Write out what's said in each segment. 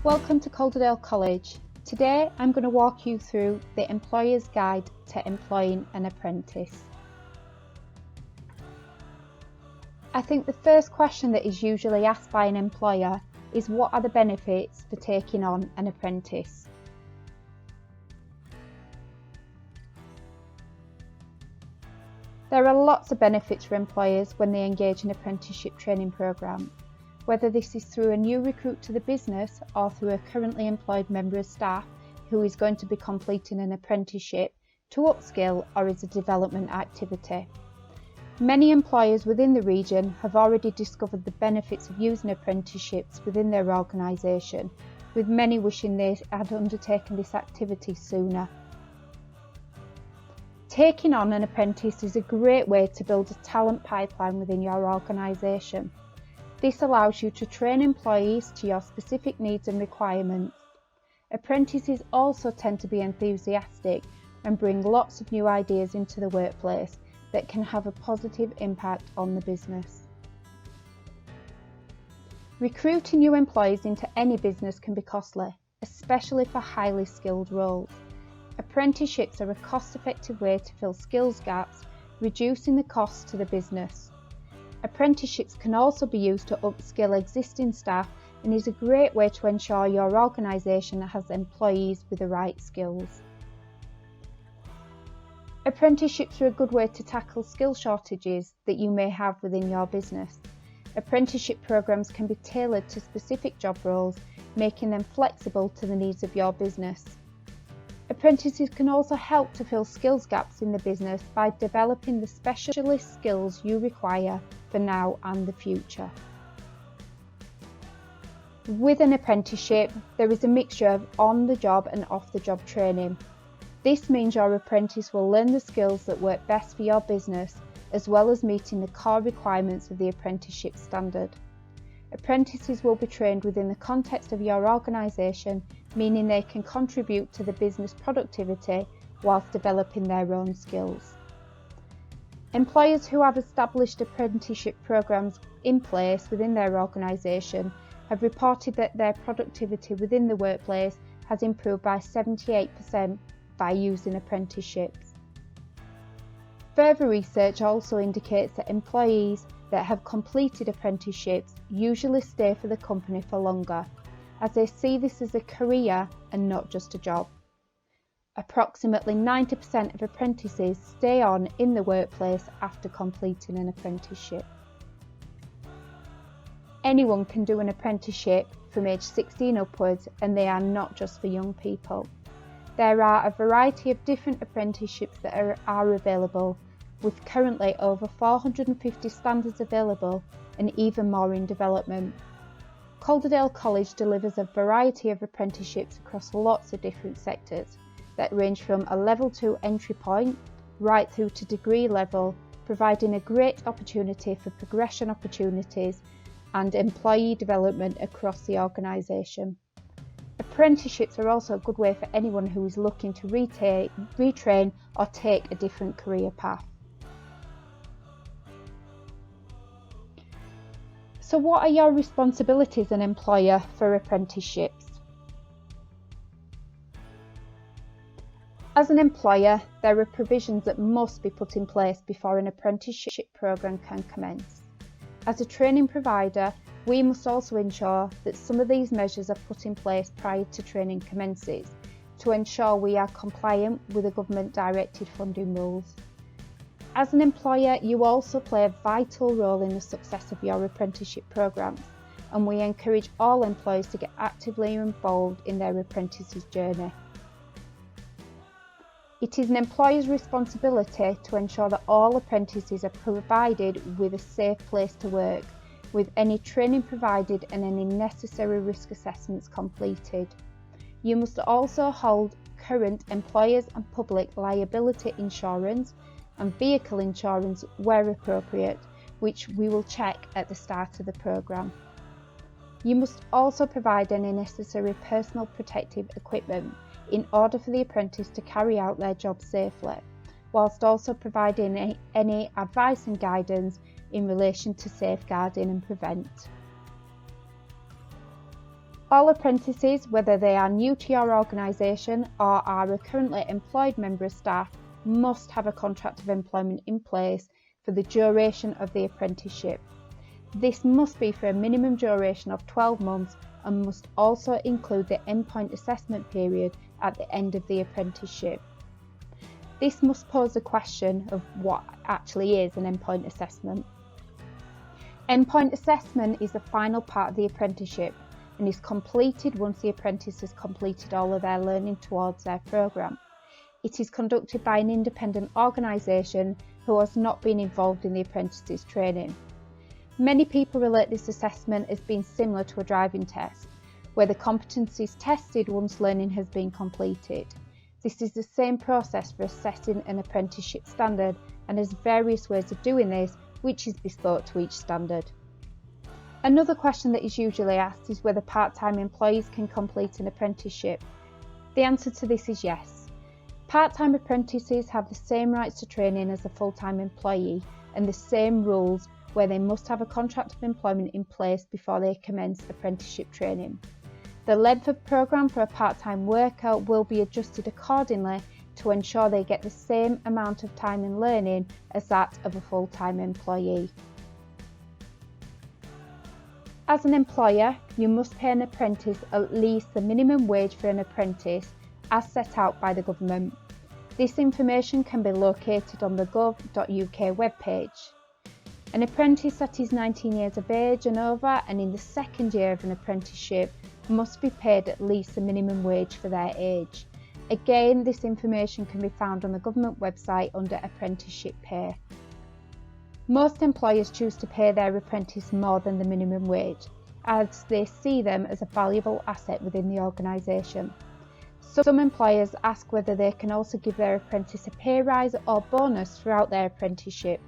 Welcome to Calderdale College. Today I'm going to walk you through the Employer's Guide to Employing an Apprentice. I think the first question that is usually asked by an employer is what are the benefits for taking on an apprentice? There are lots of benefits for employers when they engage in apprenticeship training programs. Whether this is through a new recruit to the business or through a currently employed member of staff who is going to be completing an apprenticeship to upskill or as a development activity. Many employers within the region have already discovered the benefits of using apprenticeships within their organisation, with many wishing they had undertaken this activity sooner. Taking on an apprentice is a great way to build a talent pipeline within your organisation. This allows you to train employees to your specific needs and requirements. Apprentices also tend to be enthusiastic and bring lots of new ideas into the workplace that can have a positive impact on the business. Recruiting new employees into any business can be costly, especially for highly skilled roles. Apprenticeships are a cost-effective way to fill skills gaps, reducing the cost to the business. Apprenticeships can also be used to upskill existing staff and is a great way to ensure your organisation has employees with the right skills. Apprenticeships are a good way to tackle skill shortages that you may have within your business. Apprenticeship programs can be tailored to specific job roles, making them flexible to the needs of your business. Apprentices can also help to fill skills gaps in the business by developing the specialist skills you require for now and the future. With an apprenticeship, there is a mixture of on-the-job and off-the-job training. This means your apprentice will learn the skills that work best for your business, as well as meeting the core requirements of the apprenticeship standard. Apprentices will be trained within the context of your organisation, meaning they can contribute to the business productivity whilst developing their own skills. Employers who have established apprenticeship programs in place within their organisation have reported that their productivity within the workplace has improved by 78% by using apprenticeships. Further research also indicates that employees that have completed apprenticeships usually stay for the company for longer, as they see this as a career and not just a job. Approximately 90% of apprentices stay on in the workplace after completing an apprenticeship. Anyone can do an apprenticeship from age 16 upwards, and they are not just for young people. There are a variety of different apprenticeships that are available, with currently over 450 standards available and even more in development. Calderdale College delivers a variety of apprenticeships across lots of different sectors that range from a level 2 entry point right through to degree level, providing a great opportunity for progression opportunities and employee development across the organisation. Apprenticeships are also a good way for anyone who is looking to retrain or take a different career path. So what are your responsibilities as an employer for apprenticeships? As an employer, there are provisions that must be put in place before an apprenticeship programme can commence. As a training provider, we must also ensure that some of these measures are put in place prior to training commences to ensure we are compliant with the government-directed funding rules. As an employer, you also play a vital role in the success of your apprenticeship programmes, and we encourage all employees to get actively involved in their apprentices' journey. It is an employer's responsibility to ensure that all apprentices are provided with a safe place to work, with any training provided and any necessary risk assessments completed. You must also hold current employers and public liability insurance and vehicle insurance where appropriate, which we will check at the start of the programme. You must also provide any necessary personal protective equipment in order for the apprentice to carry out their job safely, whilst also providing any advice and guidance in relation to safeguarding and prevent. All apprentices, whether they are new to your organisation or are a currently employed member of staff, must have a contract of employment in place for the duration of the apprenticeship. This must be for a minimum duration of 12 months and must also include the endpoint assessment period at the end of the apprenticeship. This must pose the question of what actually is an endpoint assessment. Endpoint assessment is the final part of the apprenticeship and is completed once the apprentice has completed all of their learning towards their programme. It is conducted by an independent organisation who has not been involved in the apprentice's training. Many people relate this assessment as being similar to a driving test, where the competence is tested once learning has been completed. This is the same process for assessing an apprenticeship standard and has various ways of doing this, which is bespoke to each standard. Another question that is usually asked is whether part-time employees can complete an apprenticeship. The answer to this is yes. Part-time apprentices have the same rights to training as a full-time employee and the same rules where they must have a contract of employment in place before they commence apprenticeship training. The length of programme for a part-time worker will be adjusted accordingly to ensure they get the same amount of time in learning as that of a full-time employee. As an employer, you must pay an apprentice at least the minimum wage for an apprentice as set out by the government. This information can be located on the gov.uk webpage. An apprentice that is 19 years of age and over and in the second year of an apprenticeship must be paid at least the minimum wage for their age. Again, this information can be found on the government website under apprenticeship pay. Most employers choose to pay their apprentice more than the minimum wage, as they see them as a valuable asset within the organisation. Some employers ask whether they can also give their apprentice a pay rise or bonus throughout their apprenticeship.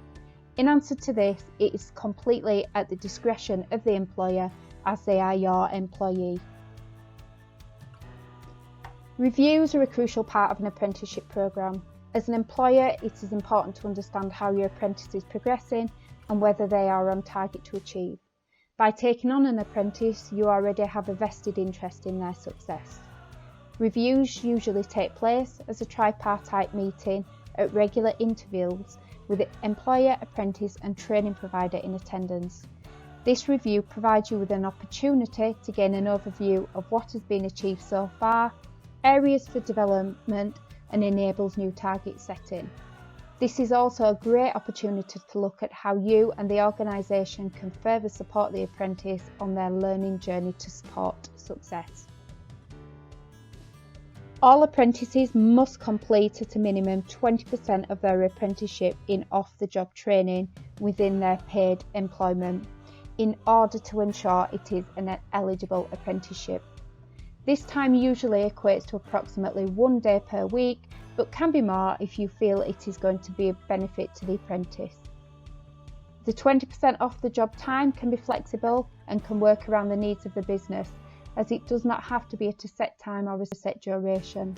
In answer to this, it is completely at the discretion of the employer as they are your employee. Reviews are a crucial part of an apprenticeship programme. As an employer, it is important to understand how your apprentice is progressing and whether they are on target to achieve. By taking on an apprentice, you already have a vested interest in their success. Reviews usually take place as a tripartite meeting at regular intervals with the employer, apprentice and training provider in attendance. This review provides you with an opportunity to gain an overview of what has been achieved so far, areas for development and enables new target setting. This is also a great opportunity to look at how you and the organisation can further support the apprentice on their learning journey to support success. All apprentices must complete at a minimum 20% of their apprenticeship in off-the-job training within their paid employment in order to ensure it is an eligible apprenticeship. This time usually equates to approximately 1 day per week, but can be more if you feel it is going to be a benefit to the apprentice. The 20% off the job time can be flexible and can work around the needs of the business, as it does not have to be at a set time or a set duration.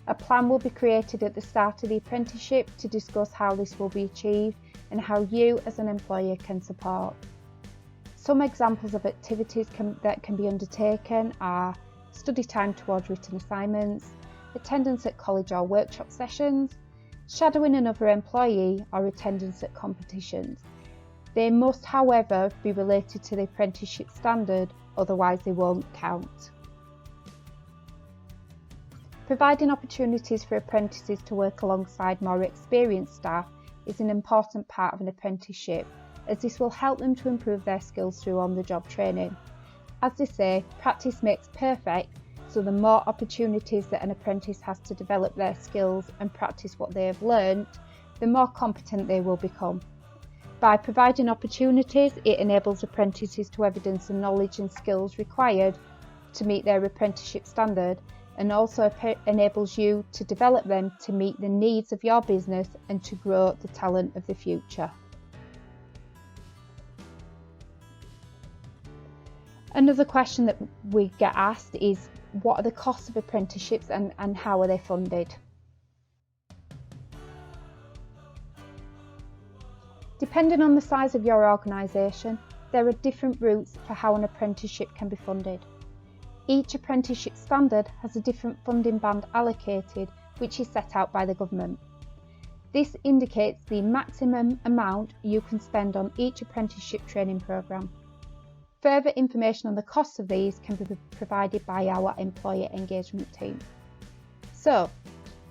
A plan will be created at the start of the apprenticeship to discuss how this will be achieved and how you as an employer can support. Some examples of activities that can be undertaken are study time towards written assignments, attendance at college or workshop sessions, shadowing another employee or attendance at competitions. They must, however, be related to the apprenticeship standard, otherwise they won't count. Providing opportunities for apprentices to work alongside more experienced staff is an important part of an apprenticeship, as this will help them to improve their skills through on-the-job training. As they say, practice makes perfect, so the more opportunities that an apprentice has to develop their skills and practice what they have learnt, the more competent they will become. By providing opportunities, it enables apprentices to evidence the knowledge and skills required to meet their apprenticeship standard, and also enables you to develop them to meet the needs of your business and to grow the talent of the future. Another question that we get asked is, what are the costs of apprenticeships and how are they funded? Depending on the size of your organisation, there are different routes for how an apprenticeship can be funded. Each apprenticeship standard has a different funding band allocated, which is set out by the government. This indicates the maximum amount you can spend on each apprenticeship training programme. Further information on the costs of these can be provided by our employer engagement team. So,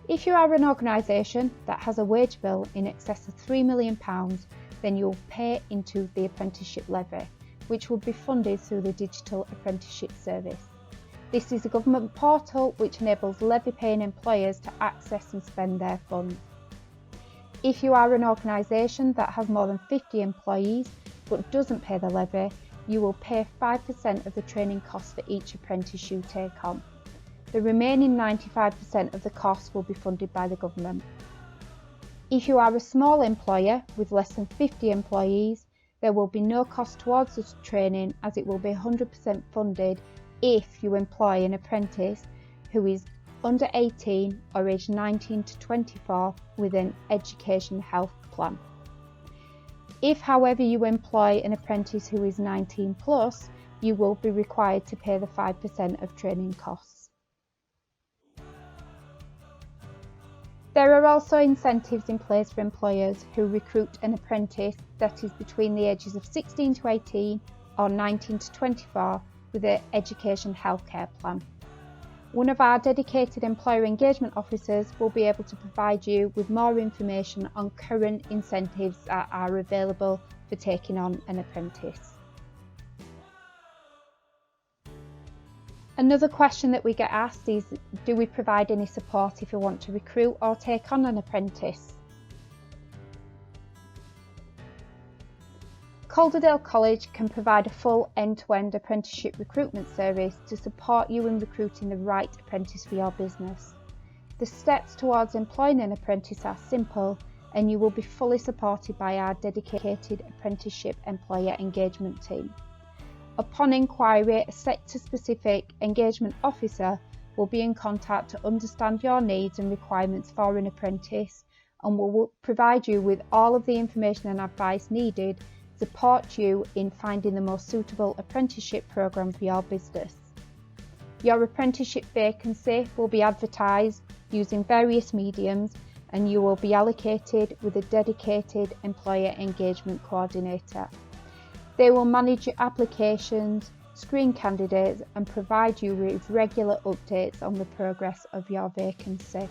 if you are an organisation that has a wage bill in excess of £3 million, then you'll pay into the apprenticeship levy, which will be funded through the Digital Apprenticeship Service. This is a government portal which enables levy-paying employers to access and spend their funds. If you are an organisation that has more than 50 employees but doesn't pay the levy, you will pay 5% of the training costs for each apprentice you take on. The remaining 95% of the costs will be funded by the government. If you are a small employer with less than 50 employees, there will be no cost towards the training, as it will be 100% funded if you employ an apprentice who is under 18 or aged 19 to 24 with an education health plan. If, however, you employ an apprentice who is 19 plus, you will be required to pay the 5% of training costs. There are also incentives in place for employers who recruit an apprentice that is between the ages of 16 to 18 or 19 to 24 with an education healthcare plan. One of our dedicated employer engagement officers will be able to provide you with more information on current incentives that are available for taking on an apprentice. Another question that we get asked is, do we provide any support if we want to recruit or take on an apprentice? Calderdale College can provide a full end-to-end apprenticeship recruitment service to support you in recruiting the right apprentice for your business. The steps towards employing an apprentice are simple, and you will be fully supported by our dedicated apprenticeship employer engagement team. Upon inquiry, a sector-specific engagement officer will be in contact to understand your needs and requirements for an apprentice, and will provide you with all of the information and advice needed, support you in finding the most suitable apprenticeship programme for your business. Your apprenticeship vacancy will be advertised using various mediums, and you will be allocated with a dedicated employer engagement coordinator. They will manage your applications, screen candidates, and provide you with regular updates on the progress of your vacancy.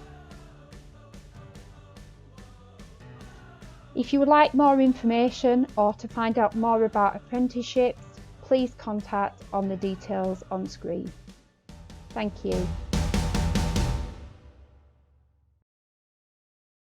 If you would like more information or to find out more about apprenticeships, please contact on the details on screen. Thank you.